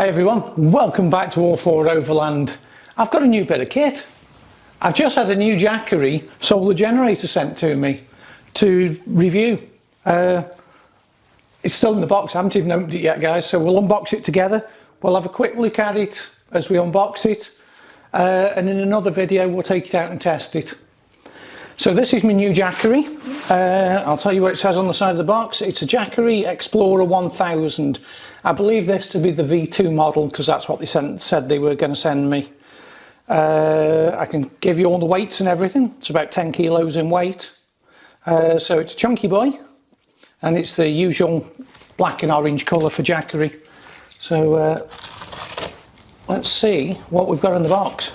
Hi everyone, welcome back to All For Overland. I've got a new bit of kit. I've just had a new Jackery solar generator sent to me to review. It's still in the box, I haven't even opened it yet guys, so we'll unbox it together. We'll have a quick look at it as we unbox it, and in another video we'll take it out and test it. So this is my new Jackery. I'll tell you what it says on the side of the box. It's a Jackery Explorer 1000. I believe this to be the V2 model because that's what they said they were going to send me. I can give you all the weights and everything. It's about 10 kilos in weight. So it's a chunky boy, and it's the usual black and orange colour for Jackery. So let's see what we've got in the box.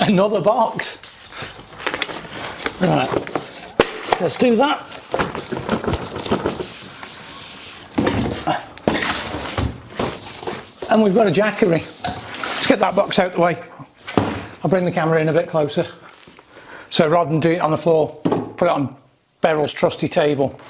Another box. Right, let's do that. And we've got a Jackery. Let's get that box out the way. I'll bring the camera in a bit closer. So rather than doing it on the floor, put it on Beryl's trusty table.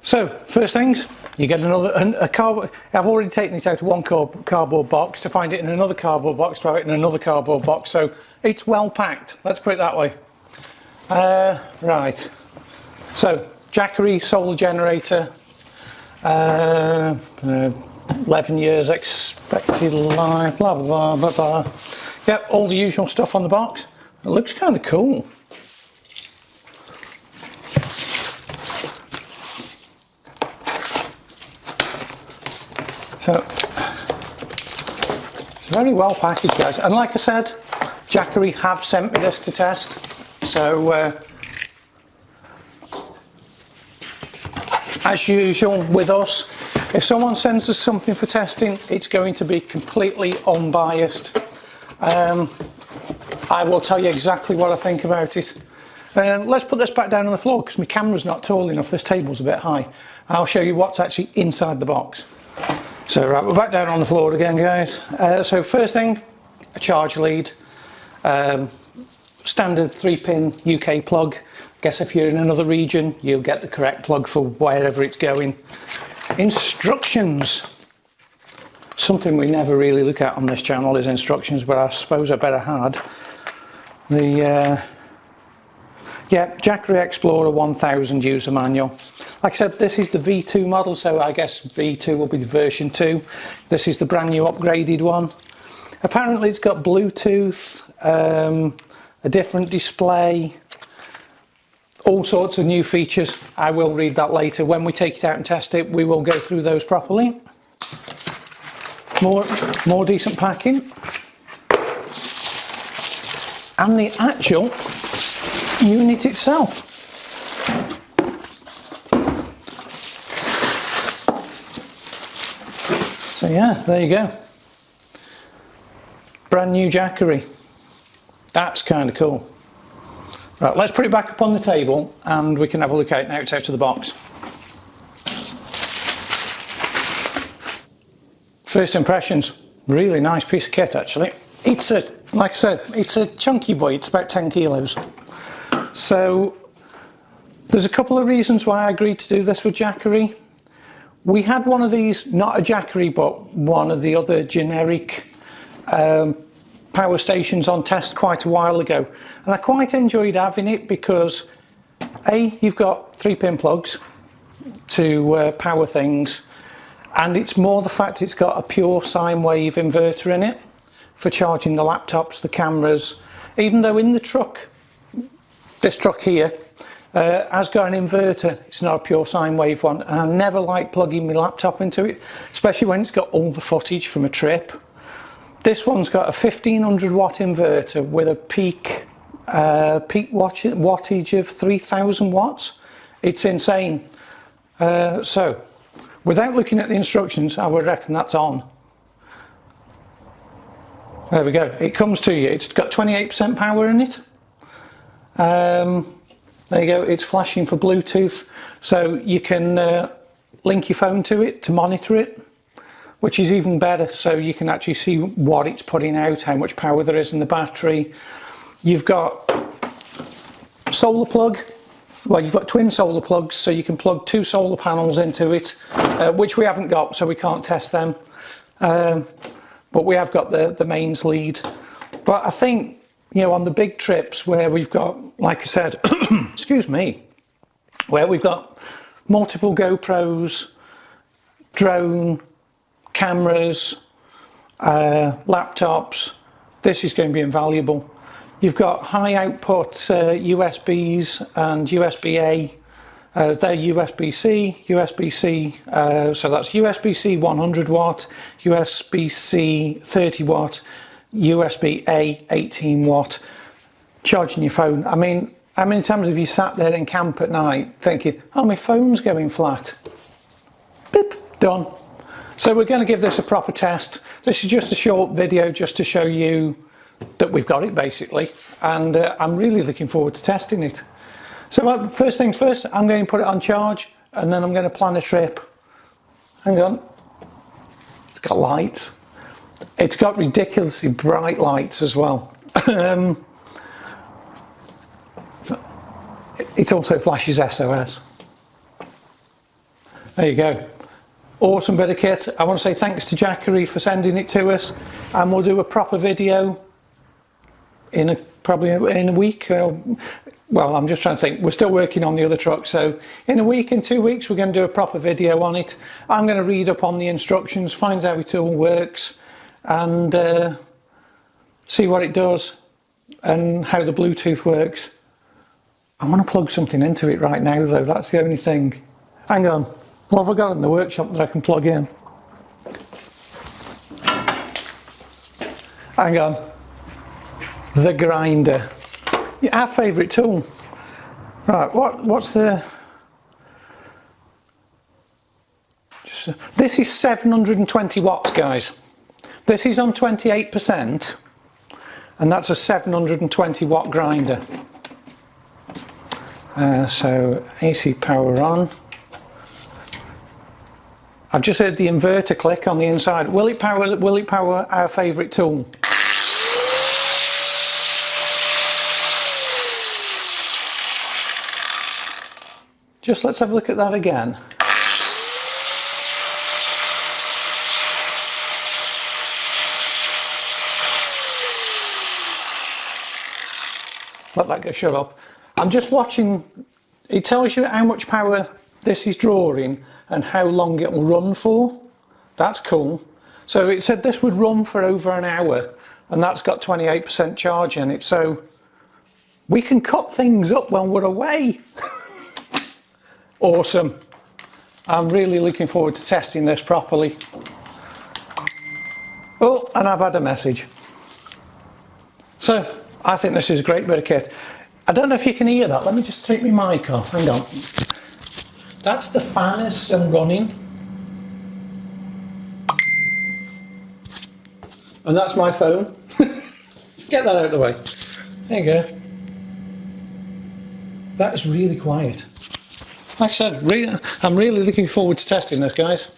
So first things, you get a cardboard. I've already taken it out of one cardboard box to find it in another cardboard box, to have it in another cardboard box. So it's well packed. Let's put it that way. Right. So Jackery solar generator. 11 years expected life. Blah blah blah blah blah. Yep, all the usual stuff on the box. It looks kind of cool. So it's very well packaged guys, and like I said, Jackery have sent me this to test, so as usual with us, if someone sends us something for testing, it's going to be completely unbiased. I will tell you exactly what I think about it. Let's put this back down on the floor because my camera's not tall enough, this table's a bit high. I'll show you what's actually inside the box. So right, we're back down on the floor again guys. So first thing, a charge lead, standard 3-pin UK plug. I guess if you're in another region you'll get the correct plug for wherever it's going. Instructions. Something we never really look at on this channel is instructions, but I suppose I better had. The Jackery Explorer 1000 user manual. Like I said, this is the V2 model, so I guess V2 will be the version 2. This is the brand new upgraded one. Apparently it's got Bluetooth, a different display, all sorts of new features. I will read that later. When we take it out and test it, we will go through those properly. More decent packing. And the actual unit itself. So yeah, there you go. Brand new Jackery. That's kind of cool. Right, let's put it back up on the table and we can have a look at it now it's out of the box. First impressions, really nice piece of kit actually. It's a, like I said, it's a chunky boy, it's about 10 kilos. So there's a couple of reasons why I agreed to do this with Jackery. We had one of these, not a Jackery, but one of the other generic power stations on test quite a while ago, and I quite enjoyed having it because A, you've got 3-pin plugs to power things, and it's more the fact it's got a pure sine wave inverter in it for charging the laptops, the cameras, even though in the truck, this truck here has got an inverter. It's not a pure sine wave one, and I never like plugging my laptop into it, especially when it's got all the footage from a trip. This one's got a 1500 watt inverter with a peak wattage of 3000 watts. It's insane. So without looking at the instructions, I would reckon that's on. There we go, it comes to you. It's got 28% power in it. There you go, it's flashing for Bluetooth, so you can link your phone to it to monitor it, which is even better, so you can actually see what it's putting out, how much power there is in the battery. You've got solar plug well, you've got twin solar plugs, so you can plug 2 solar panels into it, which we haven't got, so we can't test them. But we have got the mains lead. But I think, you know, on the big trips where we've got, like I said, excuse me, where we've got multiple GoPros, drone, cameras, laptops, this is going to be invaluable. You've got high output USBs and USB-A. They're USB-C, USB-C, so that's USB-C 100 watt, USB-C 30 watt, USB-A 18 watt, charging your phone. I mean, how many times have you sat there in camp at night thinking, oh, my phone's going flat? Beep, done. So we're going to give this a proper test. This is just a short video just to show you that we've got it basically, and I'm really looking forward to testing it. So first things first, I'm going to put it on charge and then I'm going to plan a trip. Hang on, it's got lights. It's got ridiculously bright lights as well. It also flashes SOS. There you go. Awesome bit of kit. I want to say thanks to Jackery for sending it to us, and we'll do a proper video probably in a week. Well, I'm just trying to think. We're still working on the other truck, so in a week, in 2 weeks, we're going to do a proper video on it. I'm going to read up on the instructions, find out how it all works, and see what it does and how the Bluetooth works. I want to plug something into it right now, though. That's the only thing. Hang on. What have I got in the workshop that I can plug in? Hang on. The grinder. Yeah, our favourite tool. Right, what's the... This is 720 watts, guys. This is on 28%, and that's a 720 watt grinder. So AC power on. I've just heard the inverter click on the inside. Will it power our favourite tool? Just let's have a look at that again. Let that go, shut up. I'm just watching. It tells you how much power this is drawing and how long it will run for. That's cool. So it said this would run for over an hour, and that's got 28% charge in it, so we can cut things up when we're away. Awesome. I'm really looking forward to testing this properly. Oh, and I've had a message. So I think this is a great bit of kit. I don't know if you can hear that. Let me just take my mic off. Hang on. That's the fan is still running. And that's my phone. Let's get that out of the way. There you go. That is really quiet. Like I said, I'm really looking forward to testing this, guys,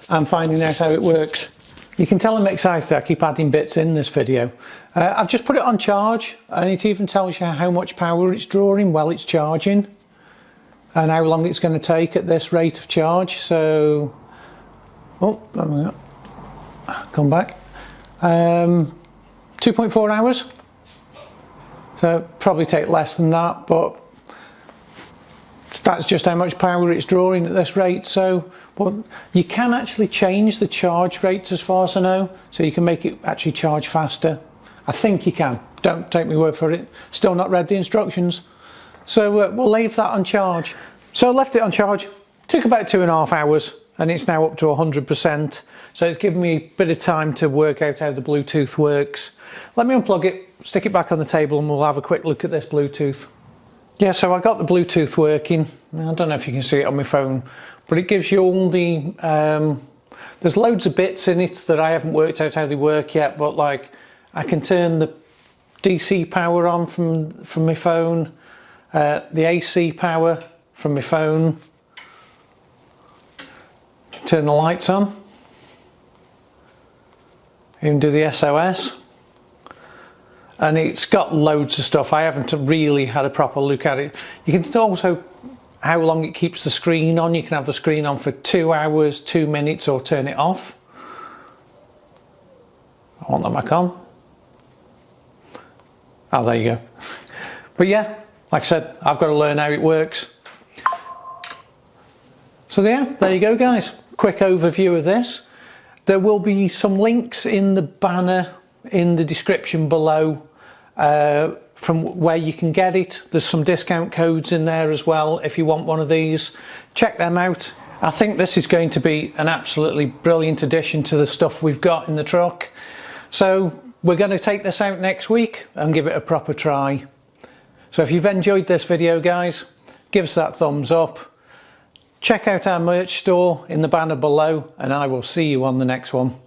and finding out how it works. You can tell I'm excited. I keep adding bits in this video. I've just put it on charge, and it even tells you how much power it's drawing while it's charging and how long it's going to take at this rate of charge. So, oh, come back. 2.4 hours. So probably take less than that, but that's just how much power it's drawing at this rate. So, but you can actually change the charge rates as far as I know, so you can make it actually charge faster. I think you can. Don't take my word for it. Still not read the instructions. So we'll leave that on charge. So I left it on charge. Took about 2.5 hours, and it's now up to 100%. So it's given me a bit of time to work out how the Bluetooth works. Let me unplug it, stick it back on the table, and we'll have a quick look at this Bluetooth. Yeah, so I got the Bluetooth working. I don't know if you can see it on my phone, but it gives you all the, there's loads of bits in it that I haven't worked out how they work yet, but like I can turn the DC power on from my phone, the AC power from my phone, turn the lights on, even do the SOS. and it's got loads of stuff. I haven't really had a proper look at it. You can also how long it keeps the screen on. You can have the screen on for 2 hours, 2 minutes, or turn it off. I want that back on. Oh, there you go. But yeah, like I said, I've got to learn how it works. So yeah, there you go guys. Quick overview of this. There will be some links in the banner in the description below from where you can get it. There's some discount codes in there as well if you want one of these. Check them out. I think this is going to be an absolutely brilliant addition to the stuff we've got in the truck. So we're going to take this out next week and give it a proper try. So if you've enjoyed this video guys, give us that thumbs up. Check out our merch store in the banner below, and I will see you on the next one.